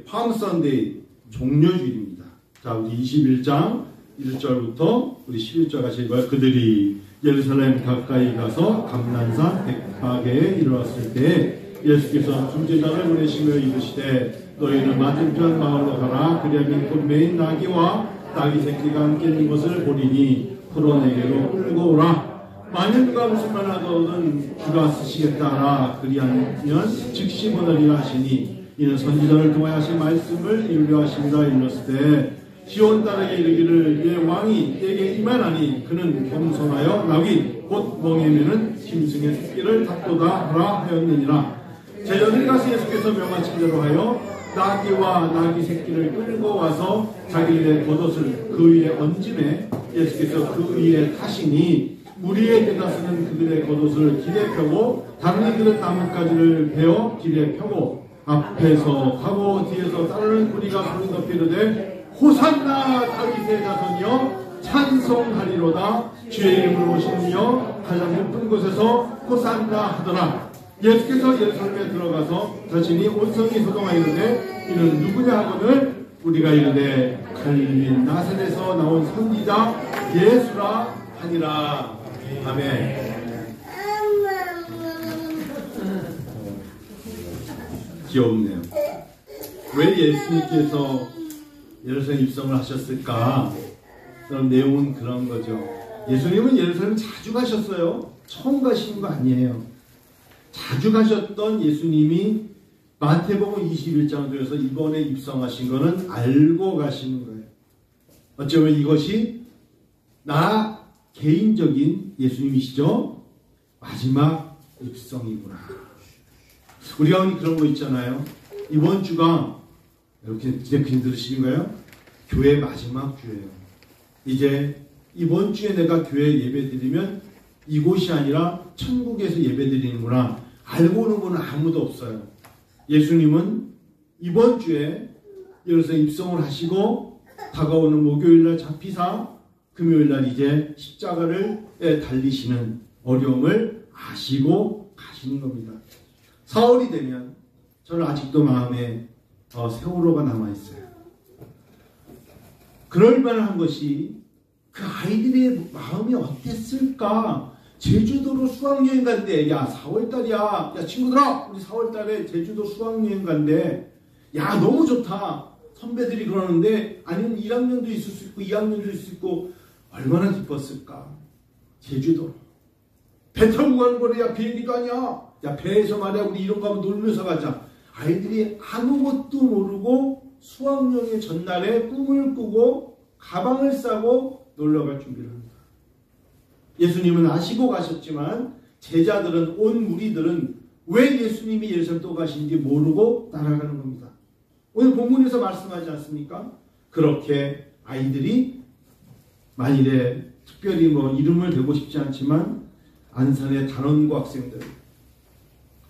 팜선데이 종려주일입니다. 자, 우리 21장 1절부터 우리 11절 같이 읽어요. 그들이 예루살렘 가까이 가서 감난산 백파게에 이르렀을 때 예수께서 중재자를 보내시며 이르시되 너희는 맞은편 마을로 가라. 그리하면 곧 매인 나귀와 나귀 새끼가 함께 있는 것을 보리니 풀어 내게로 끌고 오라. 만일 누가 무슨 말 하거든 주가 쓰시겠다 하라. 그리하면 즉시 보내리라 하시니 이는 선지자를 통하여 하신 말씀을 이루려하십니다. 이르렀을 때 시온 딸에게 이르기를 예 왕이 내게 임하나니 그는 겸손하여 나귀 곧 멍에매는 짐승의 새끼를 탑도다 하라 하였느니라. 제자들이 가서 예수께서 명하신 대로 하여 나귀와 나귀 새끼를 끌고 와서 자기들의 겉옷을 그 위에 얹음에 예수께서 그 위에 타시니 무리의 대다수는 그들의 겉옷을 길에 펴고 다른 이들은 나뭇가지를 베어 길에 펴고 앞에서 가고 뒤에서 따르는 무리가 소리 높이 이르되 호산나 다윗의 자손이여 찬송하리로다. 주의 이름으로 오시느여 가장 높은 곳에서 호산나 하더라. 예수께서 예루살렘에 들어가서 자신이 온성이 소동하이는데 이는 누구냐 하거늘 우리가 이르되 갈릴리 나사렛에서 나온 선지자 예수라 하니라. 아멘. 귀엽네요. 왜 예수님께서 예루살렘 입성을 하셨을까? 그런 내용은 그런 거죠. 예수님은 예루살렘 자주 가셨어요. 처음 가시는 거 아니에요. 자주 가셨던 예수님이 마태복음 21장 그래서 이번에 입성하신 거는 알고 가시는 거예요. 어쩌면 이것이 나 개인적인 예수님이시죠? 마지막 입성이구나. 우리가 그런 거 있잖아요. 이번 주가 이렇게 기대편 들으시는가요? 교회 마지막 주예요. 이제 이번 주에 내가 교회 예배 드리면 이곳이 아니라 천국에서 예배 드리는구나. 알고 오는 분은 아무도 없어요. 예수님은 이번 주에 예루살렘 입성을 하시고 다가오는 목요일날 잡히사 금요일날 이제 십자가를 달리시는 어려움을 아시고 가시는 겁니다. 사월이 되면 저는 아직도 마음에 세월호가 남아있어요. 그럴 만한 것이 그 아이들의 마음이 어땠을까? 제주도로 수학여행 간대. 야 4월달이야. 야 친구들아 우리 4월달에 제주도 수학여행 간대. 야 너무 좋다. 선배들이 그러는데 아니면 1학년도 있을 수 있고 2학년도 있을 수 있고 얼마나 기뻤을까. 제주도 배 타고 가는 거래. 야 비행기도 아니야. 야 배에서 말이야 우리 이런 거 한번 놀면서 가자. 아이들이 아무것도 모르고 수학여행 전날에 꿈을 꾸고 가방을 싸고 놀러갈 준비를 합니다. 예수님은 아시고 가셨지만 제자들은 온 무리들은 왜 예수님이 예루살렘 또 가시는지 모르고 따라가는 겁니다. 오늘 본문에서 말씀하지 않습니까? 그렇게 아이들이 만일에 특별히 이름을 대고 싶지 않지만 안산의 단원고 학생들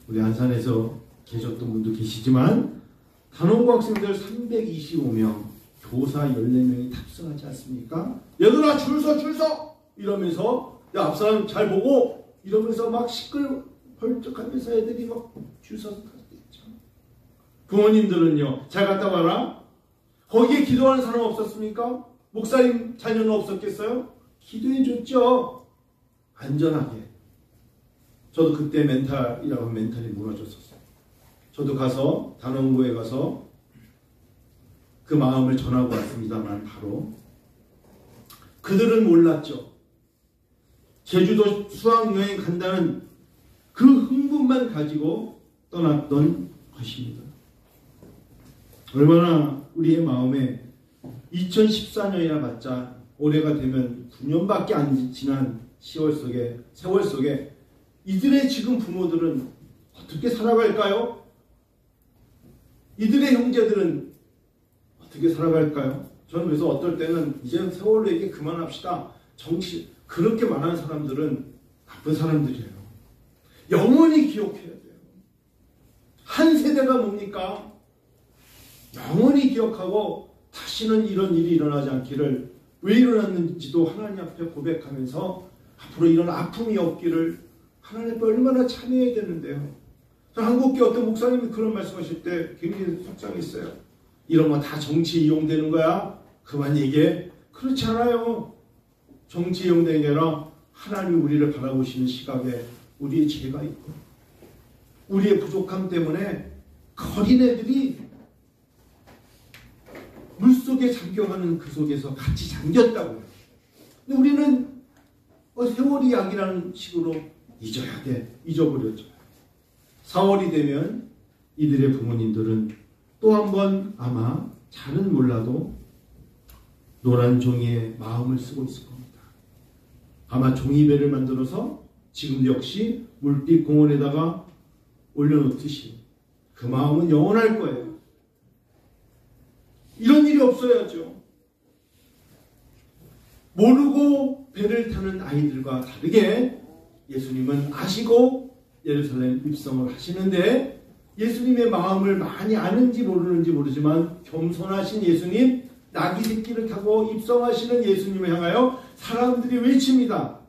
우리 안산에서 계셨던 분도 계시지만 단원고 학생들 325명 교사 14명이 탑승하지 않습니까? 얘들아 줄 서 이러면서 야 앞사람 잘 보고 이러면서 막 시끌벌쩍하면서 애들이 막 줄 서서 갔겠죠. 부모님들은요 잘 갔다 와라. 거기에 기도하는 사람 없었습니까? 목사님 자녀는 없었겠어요? 기도해줬죠. 안전하게. 저도 그때 멘탈이라고 하면 멘탈이 무너졌었어요. 저도 가서 단원고에 가서 그 마음을 전하고 왔습니다만 바로 그들은 몰랐죠. 제주도 수학여행 간다는 그 흥분만 가지고 떠났던 것입니다. 얼마나 우리의 마음에 2014년이나 봤자 올해가 되면 9년밖에 안 지난 세월 속에 이들의 지금 부모들은 어떻게 살아갈까요? 이들의 형제들은 어떻게 살아갈까요? 저는 그래서 어떨 때는 이제 세월로 얘기 그만합시다. 그렇게 말하는 사람들은 나쁜 사람들이에요. 영원히 기억해야 돼요. 한 세대가 뭡니까? 영원히 기억하고 다시는 이런 일이 일어나지 않기를 왜 일어났는지도 하나님 앞에 고백하면서 앞으로 이런 아픔이 없기를 하나님 앞에 얼마나 참여해야 되는데요. 한국교 어떤 목사님이 그런 말씀하실 때 굉장히 속상했어요. 이런 거 다 정치에 이용되는 거야? 그만 얘기해. 그렇지 않아요. 정치에 이용되는 게 아니라 하나님이 우리를 바라보시는 시각에 우리의 죄가 있고 우리의 부족함 때문에 어린애들이 물속에 잠겨가는 그 속에서 같이 잠겼다고요. 근데 우리는 세월이 약이라는 식으로 잊어야 돼. 잊어버렸죠. 4월이 되면 이들의 부모님들은 또 한 번 아마 잘은 몰라도 노란 종이에 마음을 쓰고 있을 겁니다. 아마 종이배를 만들어서 지금도 역시 물빛 공원에다가 올려놓듯이 그 마음은 영원할 거예요. 이런 일이 없어야죠. 모르고 배를 타는 아이들과 다르게 예수님은 아시고 예루살렘 입성을 하시는데 예수님의 마음을 많이 아는지 모르는지 모르지만 겸손하신 예수님, 나귀 새끼를 타고 입성하시는 예수님을 향하여 사람들이 외칩니다.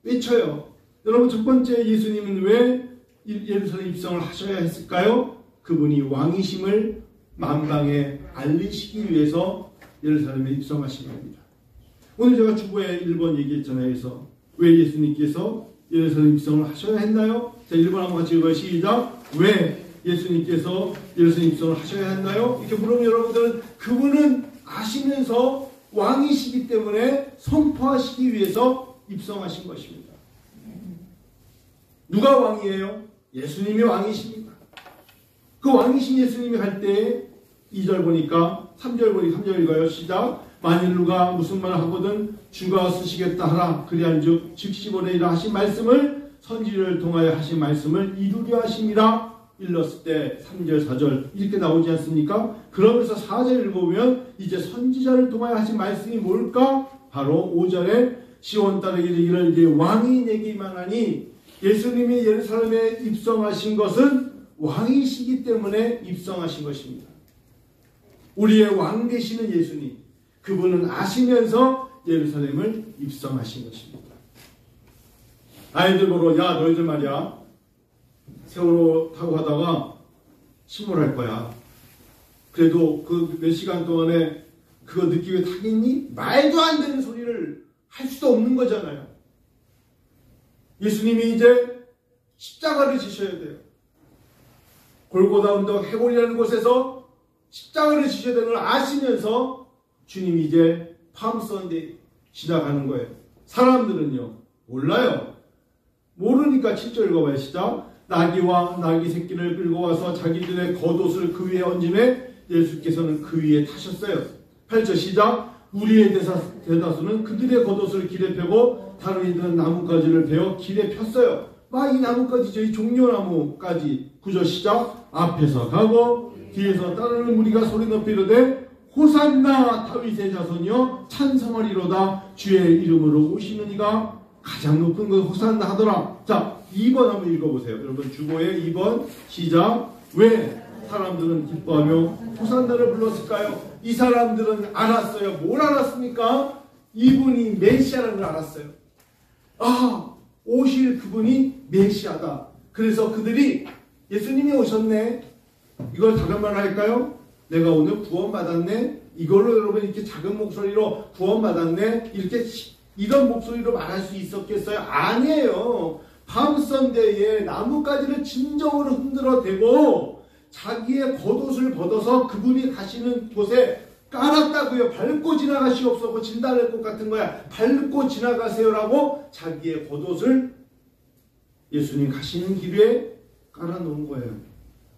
외쳐요. 여러분, 첫 번째 예수님은 왜 예루살렘 입성을 하셔야 했을까요? 그분이 왕이심을 만방에 알리시기 위해서 예루살렘에 입성하신 겁니다. 오늘 제가 주보에 1번 얘기했잖아요. 그래서 왜 예수님께서 예루살렘 입성을 하셔야 했나요? 자, 1번 한번 같이 읽어요. 시작. 왜 예수님께서 예루살렘 입성을 하셔야 했나요? 이렇게 물으면 여러분들은 그분은 아시면서 왕이시기 때문에 선포하시기 위해서 입성하신 것입니다. 누가 왕이에요? 예수님이 왕이십니다. 그 왕이신 예수님이 갈 때 2절 보니까 3절 읽어요. 시작. 만일 누가 무슨 말을 하거든 주가 쓰시겠다 하라. 그리한즉 즉시보내리라 하신 말씀을 선지를 통하여 하신 말씀을 이루려 하심이라. 일렀을 때 3절 4절 이렇게 나오지 않습니까? 그러면서 4절 읽어보면 이제 선지자를 통하여 하신 말씀이 뭘까? 바로 5절에 시온 딸에게 이르기를 이제 왕이 내기만 하니 예수님이 예루살렘에 입성하신 것은 왕이시기 때문에 입성하신 것입니다. 우리의 왕 되시는 예수님, 그분은 아시면서 예루살렘을 입성하신 것입니다. 아이들 보러 야 너희들 말이야 세월호 타고 가다가 침몰할 거야. 그래도 그 몇 시간 동안에 그거 느끼고 타겠니? 말도 안 되는 소리를 할 수도 없는 거잖아요. 예수님이 이제 십자가를 지셔야 돼요. 골고다 언덕 해골이라는 곳에서 십자가를 지셔야 되는 걸 아시면서 주님이 이제 팜선데이 지나가는 거예요. 사람들은요 몰라요. 모르니까 7절 읽어봐요. 시작. 나귀와 나귀 새끼를 끌고 와서 자기들의 겉옷을 그 위에 얹음에 예수께서는 그 위에 타셨어요. 8절 시작. 우리의 대다수는 그들의 겉옷을 길에 펴고 다른 이들은 나뭇가지를 베어 길에 폈어요. 이 나뭇가지죠. 이 종려나무까지. 9절 시작. 앞에서 가고 뒤에서 따르는 무리가 소리 높이 이르되 호산나 다윗의 자손이여 찬송하리로다. 주의 이름으로 오시는 이가 가장 높은 것 호산나 하더라. 자, 2번 한번 읽어보세요. 여러분 주보에 2번 시작. 왜 사람들은 기뻐하며 호산나를 불렀을까요? 이 사람들은 알았어요. 뭘 알았습니까? 이분이 메시아라는 걸 알았어요. 오실 그분이 메시아다. 그래서 그들이 예수님이 오셨네. 이걸 다른 말로 할까요? 내가 오늘 구원받았네. 이걸로 여러분 이렇게 작은 목소리로 구원받았네. 이렇게 이런 목소리로 말할 수 있었겠어요? 아니에요. 밤선대에 나뭇가지를 진정으로 흔들어 대고 자기의 겉옷을 벗어서 그분이 가시는 곳에 깔았다고요. 밟고 지나가시옵소서. 진달래 꽃 같은 거야. 밟고 지나가세요라고 자기의 겉옷을 예수님 가시는 길에 깔아놓은 거예요.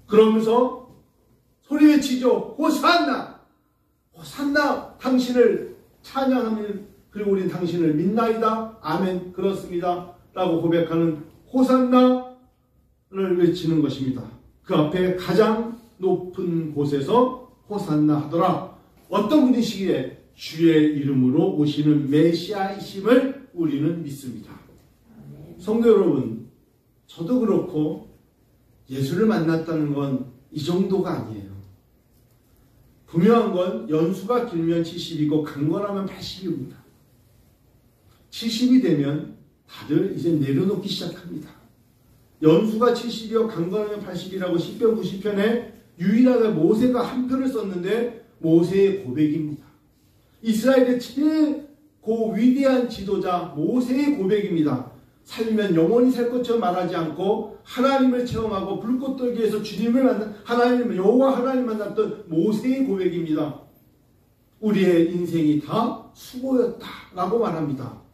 그러면서 소리 외치죠. 호산나! 호산나! 당신을 찬양합니다. 그리고 우리는 당신을 믿나이다. 아멘. 그렇습니다. 라고 고백하는 호산나를 외치는 것입니다. 그 앞에 가장 높은 곳에서 호산나 하더라. 어떤 분이시기에 주의 이름으로 오시는 메시아이심을 우리는 믿습니다. 성도 여러분, 저도 그렇고 예수를 만났다는 건 이 정도가 아니에요. 분명한 건 연수가 길면 70이고 강건하면 80입니다. 70이 되면 다들 이제 내려놓기 시작합니다. 연수가 70이요 강건하면 80이라고 시편 90편에 유일하게 모세가 한 편을 썼는데 모세의 고백입니다. 이스라엘의 최고 위대한 지도자 모세의 고백입니다. 살면 영원히 살 것처럼 말하지 않고 하나님을 체험하고 불꽃돌기에서 주님을 만난 하나님 여호와 하나님 만났던 모세의 고백입니다. 우리의 인생이 다 수고였다라고 말합니다.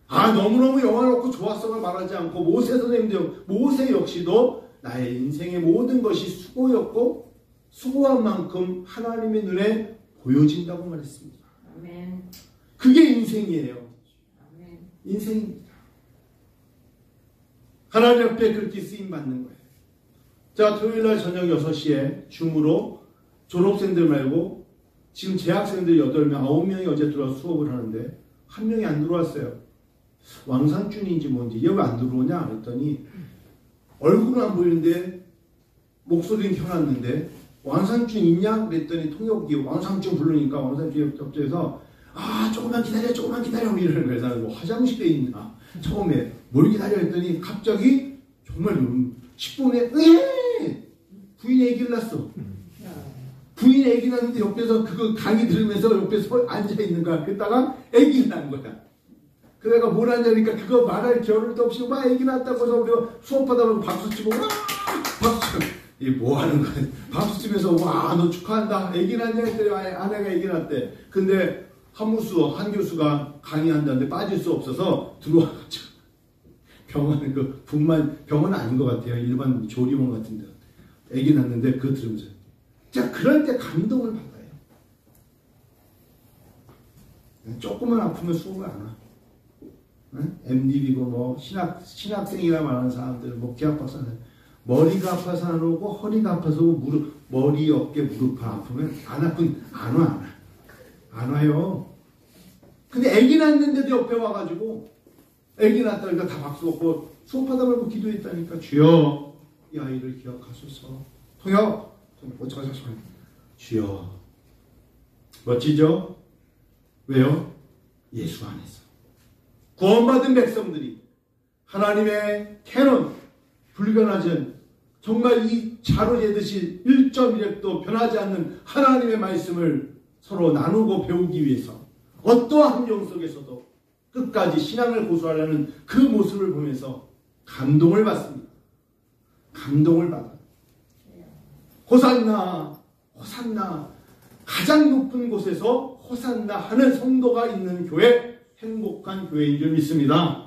너무너무 영화롭고 좋았어가 말하지 않고 모세 선생님도 모세 역시도 나의 인생의 모든 것이 수고였고 수고한 만큼 하나님의 눈에 보여진다고 말했습니다. 아멘. 그게 인생이에요. 아멘. 인생입니다. 하나님 앞에 그렇게 쓰임받는 거예요. 자, 토요일날 저녁 6시에 줌으로 졸업생들 말고 지금 재학생들 8명, 9명이 어제 들어와서 수업을 하는데 한 명이 안 들어왔어요. 왕상준인지 뭔지 얘 왜 안 들어오냐 그랬더니 얼굴은 안 보이는데 목소리는 켜놨는데 왕상준 있냐 그랬더니 통역이 왕상준 부르니까 왕상준이 옆에서 조금만 기다려 이러는 거예요. 뭐 화장실에 있나 처음에 뭘 기다려 했더니 갑자기 정말 10분에 부인이 애기를 낳았어. 부인이 애기 낳는데 옆에서 그거 강의 들으면서 옆에 앉아있는 거야. 그러다가 애기를 낳은 거야. 그래가 뭘 하냐니까 그거 말할 겨를도 없이 막 애기 낳았다고 해서 우리가 수업하다 보면 박수치고 박수 이게 뭐 하는 거야. 박수치면서 너 축하한다. 애기 낳냐 했더니 아내가 애기 낳았대. 근데 한 교수가 강의한다는데 빠질 수 없어서 들어와가지고 병원은 병원은 아닌 것 같아요. 일반 조리원 같은데 애기 낳는데 그거 들으면서 자 그럴 때 감동을 받아요. 조금만 아프면 수업을 안 와. MDB고 뭐 신학생이라 말하는 사람들 목회 아파서 머리가 아파서 안 오고 허리가 아파서 머리 어깨 무릎 아프면 안 와요. 근데 애기 낳는데도 옆에 와가지고 애기 낳았다니까 다 박수 먹고 수업하다 말고 기도했다니까 주여 이 아이를 기억하소서. 통역 주여. 멋지죠? 왜요? 예수 안에서 구원받은 백성들이 하나님의 캐논 불변하지 정말 이 자로 재듯이 1.1획도 변하지 않는 하나님의 말씀을 서로 나누고 배우기 위해서 어떠한 환경 속에서도 끝까지 신앙을 고수하려는 그 모습을 보면서 감동을 받습니다. 감동을 받아요. 호산나 가장 높은 곳에서 호산나 하는 성도가 있는 교회 행복한 교회인 줄 믿습니다.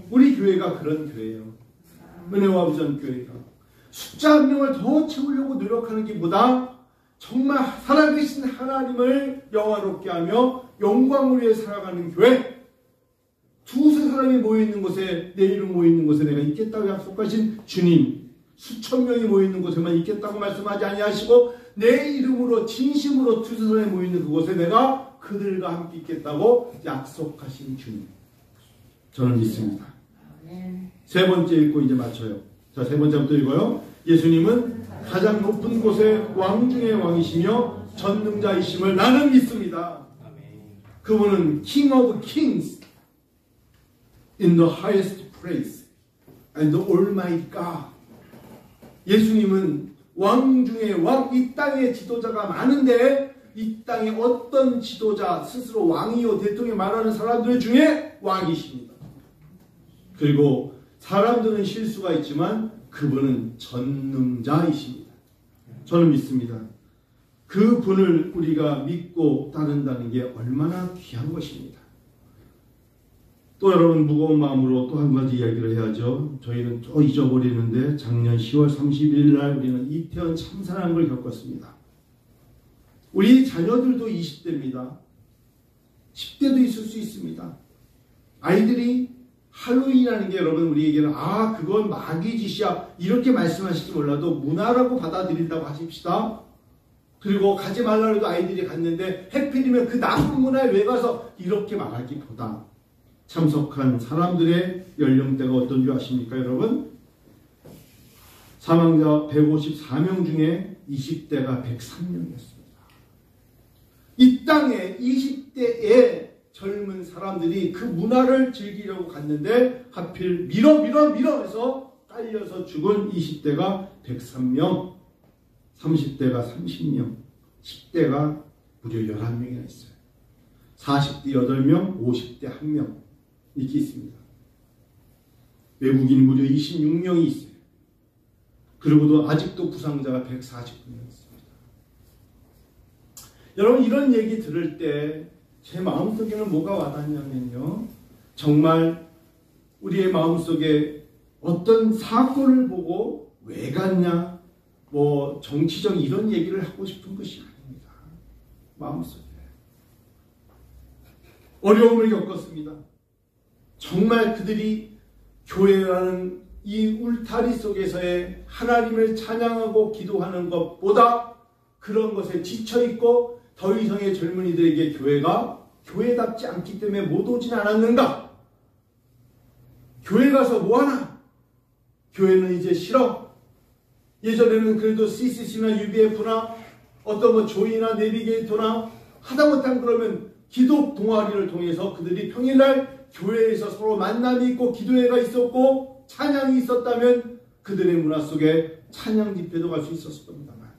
우리 교회가 그런 교회예요. 은혜와 비전 교회가 숫자 한 명을 더 채우려고 노력하는 게보다 정말 살아계신 하나님을 영화롭게 하며 영광을 위해 살아가는 교회. 두세 사람이 모여있는 곳에 내 이름 모여있는 곳에 내가 있겠다고 약속하신 주님 수천 명이 모여있는 곳에만 있겠다고 말씀하지 아니하시고 내 이름으로 진심으로 두세 사람이 모여있는 그곳에 내가 그들과 함께 있겠다고 약속하신 주님. 저는 믿습니다. 세 번째 읽고 이제 맞춰요. 자, 세 번째부터 읽어요. 예수님은 가장 높은 곳에 왕 중의 왕이시며 전능자이심을 나는 믿습니다. 그분은 King of Kings in the highest place and the Almighty God. 예수님은 왕 중에 왕, 이 땅에 지도자가 많은데 이 땅에 어떤 지도자 스스로 왕이요 대통령이 말하는 사람들 중에 왕이십니다. 그리고 사람들은 실수가 있지만 그분은 전능자이십니다. 저는 믿습니다. 그 분을 우리가 믿고 따른다는 게 얼마나 귀한 것입니다. 또 여러분 무거운 마음으로 또 한 가지 이야기를 해야죠. 저희는 또 잊어버리는데 작년 10월 31일 날 우리는 이태원 참사라는 걸 겪었습니다. 우리 자녀들도 20대입니다. 10대도 있을 수 있습니다. 아이들이 할로윈이라는 게 여러분 우리에게는 그건 마귀 짓이야 이렇게 말씀하실지 몰라도 문화라고 받아들인다고 하십시다. 그리고 가지 말라 해도 아이들이 갔는데 해필이면 그 나쁜 문화에 왜 가서 이렇게 말하기보다 참석한 사람들의 연령대가 어떤 줄 아십니까 여러분? 사망자 154명 중에 20대가 103명이었습니다. 이 땅에 20대의 젊은 사람들이 그 문화를 즐기려고 갔는데 하필 밀어 해서 빨려서 죽은 20대가 103명, 30대가 30명, 10대가 무려 11명이나 있어요. 40대 8명, 50대 1명 이렇게 있습니다. 외국인 무려 26명이 있어요. 그리고도 아직도 부상자가 149명 있습니다. 여러분, 이런 얘기 들을 때 제 마음속에는 뭐가 와닿냐면요, 정말 우리의 마음속에 어떤 사건을 보고 왜 갔냐, 뭐 정치적 이런 얘기를 하고 싶은 것이 아닙니다. 마음속에 어려움을 겪었습니다. 정말 그들이 교회라는 이 울타리 속에서의 하나님을 찬양하고 기도하는 것보다 그런 것에 지쳐있고 더 이상의 젊은이들에게 교회가 교회답지 않기 때문에 못 오진 않았는가? 교회 가서 뭐하나? 교회는 이제 싫어. 예전에는 그래도 CCC나 UBF나 어떤 뭐 조이나 내비게이터나 하다못해 그러면 기도 동아리를 통해서 그들이 평일날 교회에서 서로 만남이 있고 기도회가 있었고 찬양이 있었다면 그들의 문화 속에 찬양 집회도 갈 수 있었을 겁니다만,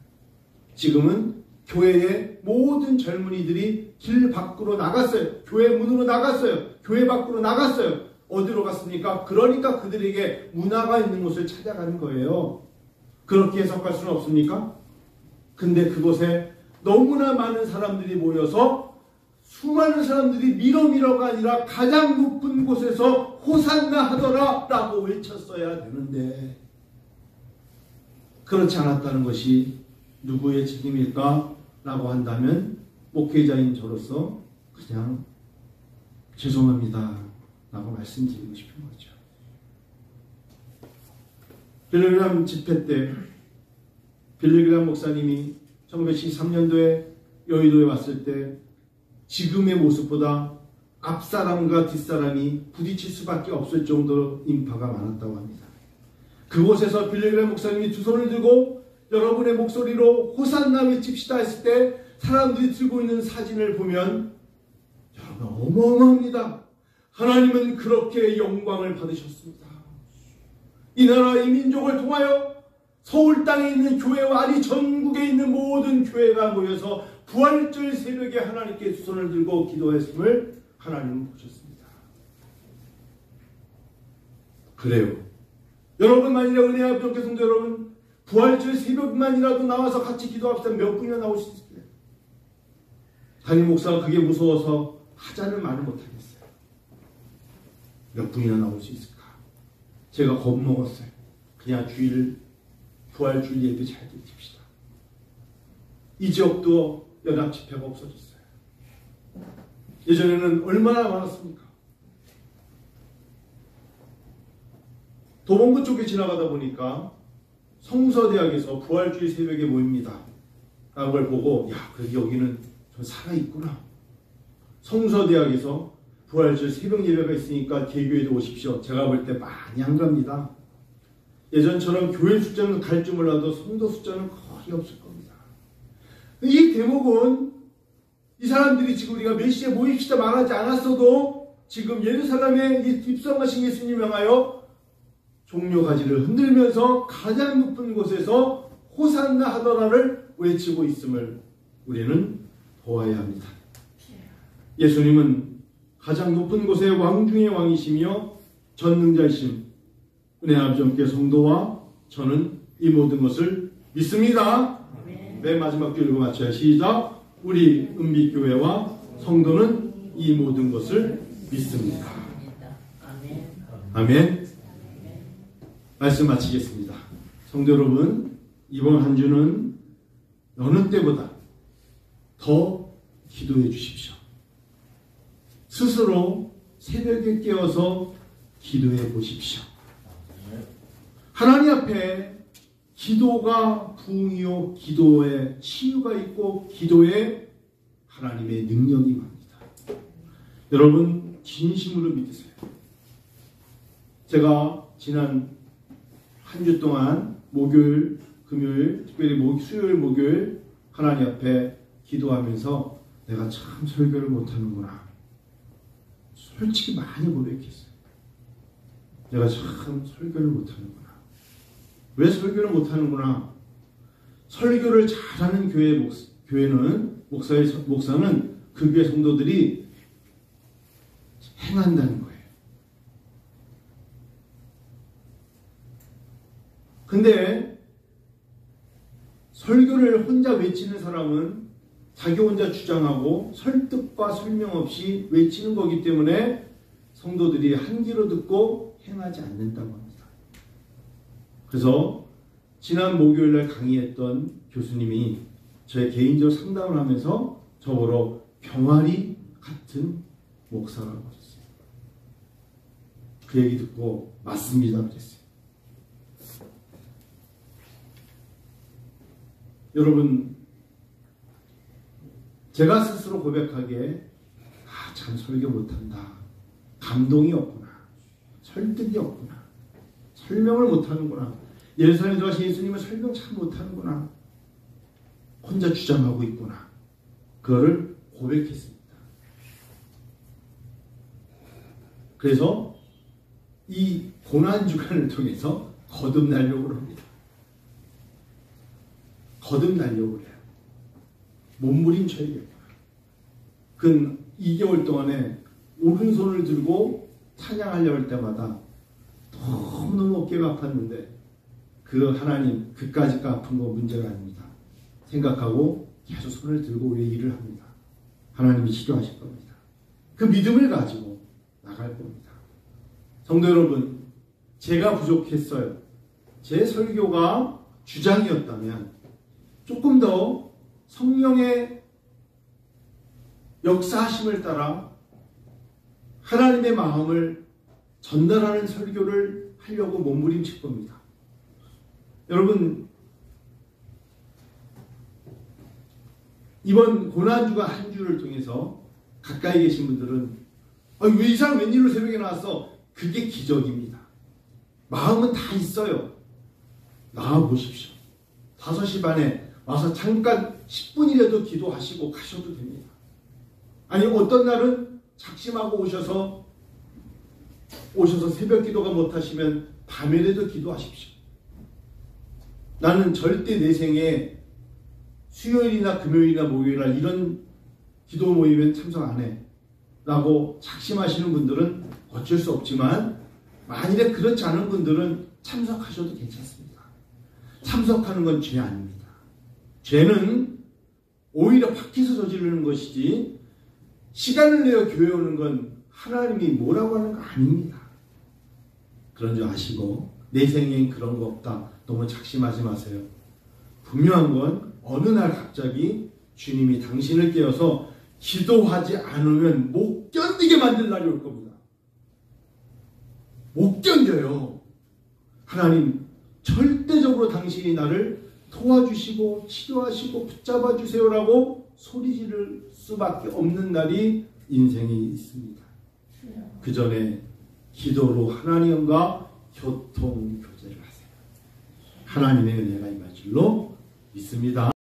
지금은 교회의 모든 젊은이들이 길 밖으로 나갔어요. 교회 문으로 나갔어요. 교회 밖으로 나갔어요. 어디로 갔습니까? 그러니까 그들에게 문화가 있는 곳을 찾아가는 거예요. 그렇게 해석할 수는 없습니까? 근데 그곳에 너무나 많은 사람들이 모여서 수많은 사람들이 밀어가 아니라 가장 높은 곳에서 호산나 하더라 라고 외쳤어야 되는데, 그렇지 않았다는 것이 누구의 책임일까? 라고 한다면 목회자인 저로서 그냥 죄송합니다 라고 말씀드리고 싶은 거죠. 빌리그람 집회 때 빌리그람 목사님이 1973년도에 여의도에 왔을 때 지금의 모습보다 앞사람과 뒷사람이 부딪힐 수밖에 없을 정도로 인파가 많았다고 합니다. 그곳에서 빌리그람 목사님이 두 손을 들고 여러분의 목소리로 호산나 외칩시다 했을 때 사람들이 들고 있는 사진을 보면 여러분 어마어마합니다. 하나님은 그렇게 영광을 받으셨습니다. 이 나라 이 민족을 통하여 서울 땅에 있는 교회와 아니 전국에 있는 모든 교회가 모여서 부활절 새벽에 하나님께 두 손을 들고 기도했음을 하나님은 보셨습니다. 그래요. 여러분, 만일에 은혜 앞에 성도 여러분, 부활절 새벽만이라도 나와서 같이 기도합시다. 몇 분이나 나올 수 있을까요? 담임 목사가 그게 무서워서 하자는 말을 못하겠어요. 몇 분이나 나올 수 있을까? 제가 겁먹었어요. 그냥 부활주일 예배 잘 드립시다. 이 지역도 연합 집회가 없어졌어요. 예전에는 얼마나 많았습니까? 도봉구 쪽에 지나가다 보니까 성서대학에서 부활주일 새벽에 모입니다 라는 걸 보고, 야, 그래도 여기는 좀 살아있구나. 성서대학에서 부활주일 새벽 예배가 있으니까 개교에도 오십시오. 제가 볼 때 많이 안 갑니다. 예전처럼 교회 숫자는 갈 줄 몰라도 성도 숫자는 거의 없을 겁니다. 이 대목은 이 사람들이 지금 우리가 몇 시에 모입시다 말하지 않았어도 지금 예루살렘에 입성하신 예수님 향하여 종려가지를 흔들면서 가장 높은 곳에서 호산나 하더라를 외치고 있음을 우리는 보아야 합니다. 예수님은 가장 높은 곳의 왕 중의 왕이시며 전능자이심, 은혜 아버지 함께 성도와 저는 이 모든 것을 믿습니다. 맨 마지막 줄 읽고 마쳐요. 시작. 우리 은빛교회와 성도는 이 모든 것을 믿습니다. 아멘. 말씀 마치겠습니다. 성도 여러분, 이번 한 주는 어느 때보다 더 기도해 주십시오. 스스로 새벽에 깨어서 기도해 보십시오. 하나님 앞에 기도가 부흥이요, 기도에 치유가 있고 기도에 하나님의 능력이 많습니다. 여러분 진심으로 믿으세요. 제가 지난 한 주 동안 목요일, 금요일, 특별히 수요일, 목요일 하나님 앞에 기도하면서 내가 참 설교를 못하는구나. 솔직히 많이 고백했어요. 내가 참 설교를 못하는구나. 왜 설교를 못하는구나. 설교를 잘하는 목사는 그 교회 성도들이 행한다는 거예요. 근데 설교를 혼자 외치는 사람은 자기 혼자 주장하고 설득과 설명 없이 외치는 거기 때문에 성도들이 한 귀로 듣고 행하지 않는다고 합니다. 그래서 지난 목요일날 강의했던 교수님이 저의 개인적으로 상담을 하면서 저보러 병아리 같은 목사라고 하셨어요. 그 얘기 듣고 맞습니다 그랬어요. 여러분, 제가 스스로 고백하기에 참 설교 못한다. 감동이 없구나. 설득이 없구나. 설명을 못하는구나. 예루살렘에 들어가신 예수님은 설명 참 못하는구나. 혼자 주장하고 있구나. 그거를 고백했습니다. 그래서 이 고난주간을 통해서 거듭나려고 합니다. 거듭나려고 해요. 몸부림쳐야겠구나. 그 2개월 동안에 오른손을 들고 찬양하려고 할 때마다 너무너무 어깨가 아팠는데 그 하나님 그까짓 아픈 거 문제가 아닙니다. 생각하고 계속 손을 들고 왜 일을 합니다. 하나님이 치료하실 겁니다. 그 믿음을 가지고 나갈 겁니다. 성도 여러분, 제가 부족했어요. 제 설교가 주장이었다면 조금 더 성령의 역사하심을 따라 하나님의 마음을 전달하는 설교를 하려고 몸부림칠 겁니다. 여러분, 이번 고난주가 한 주를 통해서 가까이 계신 분들은 왜 이 사람 웬일로 새벽에 나왔어? 그게 기적입니다. 마음은 다 있어요. 나와보십시오. 5시 반에 와서 잠깐 10분이라도 기도하시고 가셔도 됩니다. 아니 어떤 날은 작심하고 오셔서 새벽 기도가 못하시면 밤에라도 기도하십시오. 나는 절대 내 생에 수요일이나 금요일이나 목요일날 이런 기도 모임에 참석 안 해 라고 작심하시는 분들은 어쩔 수 없지만 만일에 그렇지 않은 분들은 참석하셔도 괜찮습니다. 참석하는 건 죄 아닙니다. 죄는 오히려 밖에서 저지르는 것이지 시간을 내어 교회 오는 건 하나님이 뭐라고 하는 거 아닙니다. 그런 줄 아시고 내 생엔 그런 거 없다. 너무 작심하지 마세요. 분명한 건 어느 날 갑자기 주님이 당신을 깨워서 기도하지 않으면 못 견디게 만들 날이 올 겁니다. 못 견뎌요. 하나님 절대적으로 당신이 나를 도와주시고 치료하시고 붙잡아 주세요라고 소리 지를 수밖에 없는 날이 인생에 있습니다. 그 전에 기도로 하나님과 교통 교제를 하세요. 하나님의 은혜가 임할 줄로 믿습니다.